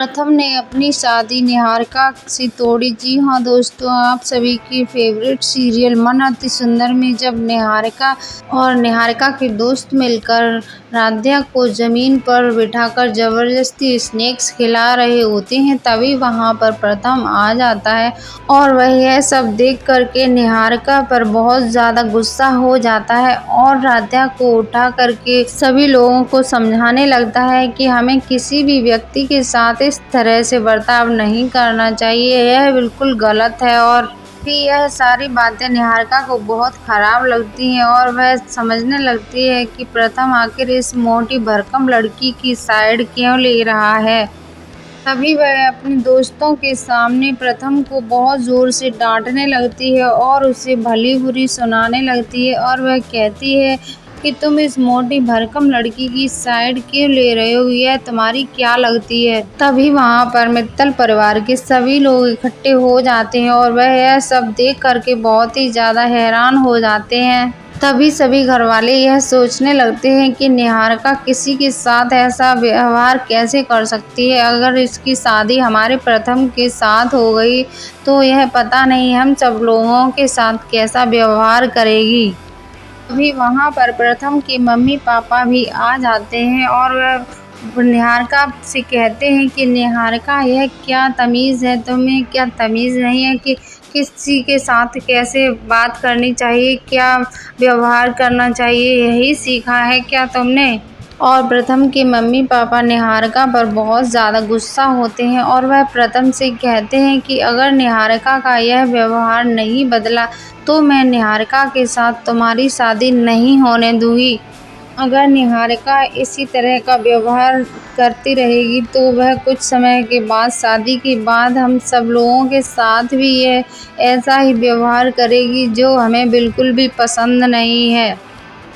प्रथम ने अपनी शादी निहारिका से तोड़ी। जी हाँ दोस्तों, आप सभी की फेवरेट सीरियल मन अति सुंदर में जब निहारिका और निहारिका के दोस्त मिलकर राध्या को जमीन पर बिठाकर जबरदस्ती स्नैक्स खिला रहे होते हैं, तभी वहां पर प्रथम आ जाता है और वह यह सब देख करके निहारिका पर बहुत ज्यादा गुस्सा हो जाता है और राध्या को उठा करके सभी लोगों को समझाने लगता है कि हमें किसी भी व्यक्ति के साथ इस तरह से बर्ताव नहीं करना चाहिए, यह बिल्कुल गलत है। और भी यह सारी बातें निहारिका को बहुत खराब लगती हैं और वह समझने लगती है कि प्रथम आखिर इस मोटी भरकम लड़की की साइड क्यों ले रहा है। तभी वह अपने दोस्तों के सामने प्रथम को बहुत जोर से डांटने लगती है और उसे भली बुरी सुनाने लगती है और वह कहती है कि तुम इस मोटी भरकम लड़की की साइड क्यों ले रहे हो, यह तुम्हारी क्या लगती है। तभी वहां पर मित्तल परिवार के सभी लोग इकट्ठे हो जाते हैं और वह यह सब देख करके बहुत ही ज्यादा हैरान हो जाते हैं। तभी सभी घरवाले यह सोचने लगते हैं कि निहारिका किसी के साथ ऐसा व्यवहार कैसे कर सकती है। अगर इसकी शादी हमारे प्रथम के साथ हो गई तो यह पता नहीं हम सब लोगों के साथ कैसा व्यवहार करेगी। अभी वहां पर प्रथम के मम्मी पापा भी आ जाते हैं और वह निहारिका से कहते हैं कि निहारिका, यह क्या तमीज़ है, तुम्हें क्या तमीज़ नहीं है कि किसी के साथ कैसे बात करनी चाहिए, क्या व्यवहार करना चाहिए, यही सीखा है क्या तुमने। और प्रथम के मम्मी पापा निहारिका पर बहुत ज़्यादा गुस्सा होते हैं और वह प्रथम से कहते हैं कि अगर निहारिका का यह व्यवहार नहीं बदला तो मैं निहारिका के साथ तुम्हारी शादी नहीं होने दूंगी। अगर निहारिका इसी तरह का व्यवहार करती रहेगी तो वह कुछ समय के बाद, शादी के बाद, हम सब लोगों के साथ भी यह ऐसा ही व्यवहार करेगी जो हमें बिल्कुल भी पसंद नहीं है।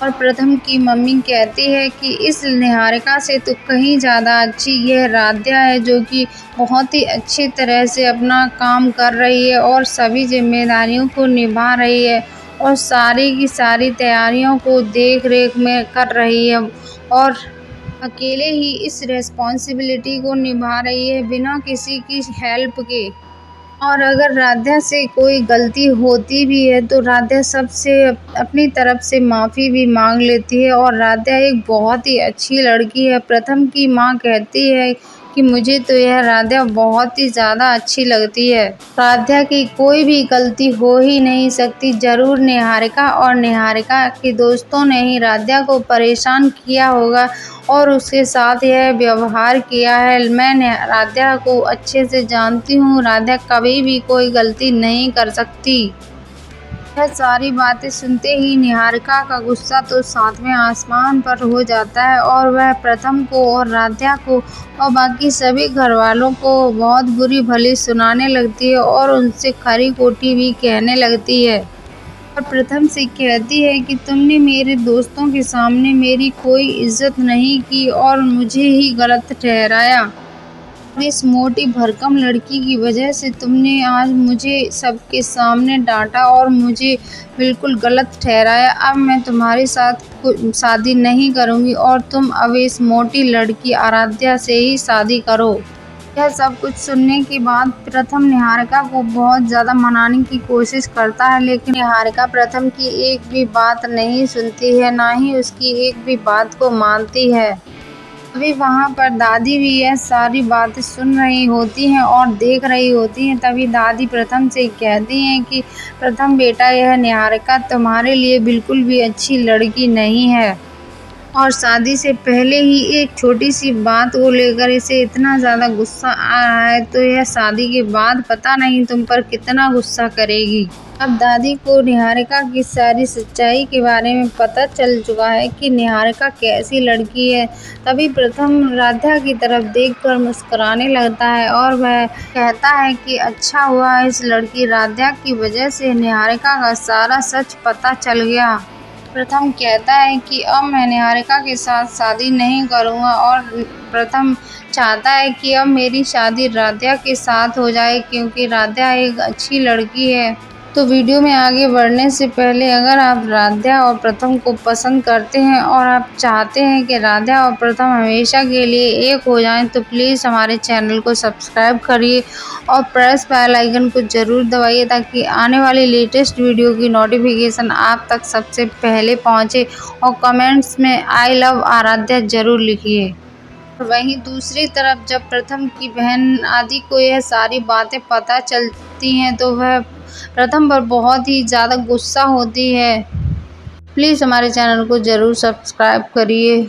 और प्रथम की मम्मी कहती है कि इस निहारिका से तो कहीं ज़्यादा अच्छी यह राध्या है, जो कि बहुत ही अच्छी तरह से अपना काम कर रही है और सभी जिम्मेदारियों को निभा रही है और सारी की सारी तैयारियों को देख रेख में कर रही है और अकेले ही इस रेस्पॉन्सिबिलिटी को निभा रही है बिना किसी की हेल्प के। और अगर राध्या से कोई गलती होती भी है तो राध्या सबसे अपनी तरफ से माफ़ी भी मांग लेती है और राध्या एक बहुत ही अच्छी लड़की है। प्रथम की माँ कहती है कि मुझे तो यह राध्या बहुत ही ज़्यादा अच्छी लगती है, राध्या की कोई भी गलती हो ही नहीं सकती। जरूर निहारिका और निहारिका के दोस्तों ने ही राध्या को परेशान किया होगा और उसके साथ यह व्यवहार किया है। मैं राध्या को अच्छे से जानती हूँ, राध्या कभी भी कोई गलती नहीं कर सकती। यह सारी बातें सुनते ही निहारिका का गुस्सा तो सातवें आसमान पर हो जाता है और वह प्रथम को और राध्या को और बाकी सभी घर वालों को बहुत बुरी भली सुनाने लगती है और उनसे खरी खोटी भी कहने लगती है और प्रथम से कहती है कि तुमने मेरे दोस्तों के सामने मेरी कोई इज्जत नहीं की और मुझे ही गलत ठहराया। इस मोटी भरकम लड़की की वजह से तुमने आज मुझे सबके सामने डांटा और मुझे बिल्कुल गलत ठहराया। अब मैं तुम्हारे साथ शादी नहीं करूंगी और तुम अब इस मोटी लड़की आराध्या से ही शादी करो। यह सब कुछ सुनने के बाद प्रथम निहारिका को बहुत ज़्यादा मनाने की कोशिश करता है, लेकिन निहारिका प्रथम की एक भी बात नहीं सुनती है, ना ही उसकी एक भी बात को मानती है। अभी वहाँ पर दादी भी यह सारी बातें सुन रही होती हैं और देख रही होती हैं। तभी दादी प्रथम से कहती हैं कि प्रथम बेटा, यह निहारिका तुम्हारे लिए बिल्कुल भी अच्छी लड़की नहीं है और शादी से पहले ही एक छोटी सी बात को लेकर इसे इतना ज़्यादा गुस्सा आ रहा है, तो यह शादी के बाद पता नहीं तुम पर कितना गुस्सा करेगी। अब दादी को निहारिका की सारी सच्चाई के बारे में पता चल चुका है कि निहारिका कैसी लड़की है। तभी प्रथम राध्या की तरफ देखकर मुस्कुराने लगता है और वह कहता है कि अच्छा हुआ इस लड़की राध्या की वजह से निहारिका का सारा सच पता चल गया। प्रथम कहता है कि अब मैं निहारिका के साथ शादी नहीं करूँगा और प्रथम चाहता है कि अब मेरी शादी राध्या के साथ हो जाए, क्योंकि राध्या एक अच्छी लड़की है तो वीडियो में आगे बढ़ने से पहले अगर आप राध्या और प्रथम को पसंद करते हैं और आप चाहते हैं कि राध्या और प्रथम हमेशा के लिए एक हो जाएं, तो प्लीज़ हमारे चैनल को सब्सक्राइब करिए और प्रेस बेल आइकन को ज़रूर दबाइए ताकि आने वाली लेटेस्ट वीडियो की नोटिफिकेशन आप तक सबसे पहले पहुंचे। और कमेंट्स में आई लव आराध्या ज़रूर लिखिए। वहीं दूसरी तरफ जब प्रथम की बहन आदि को यह सारी बातें पता चलती हैं तो वह प्रथम पर बहुत ही ज़्यादा गुस्सा होती है। प्लीज़ हमारे चैनल को ज़रूर सब्सक्राइब करिए।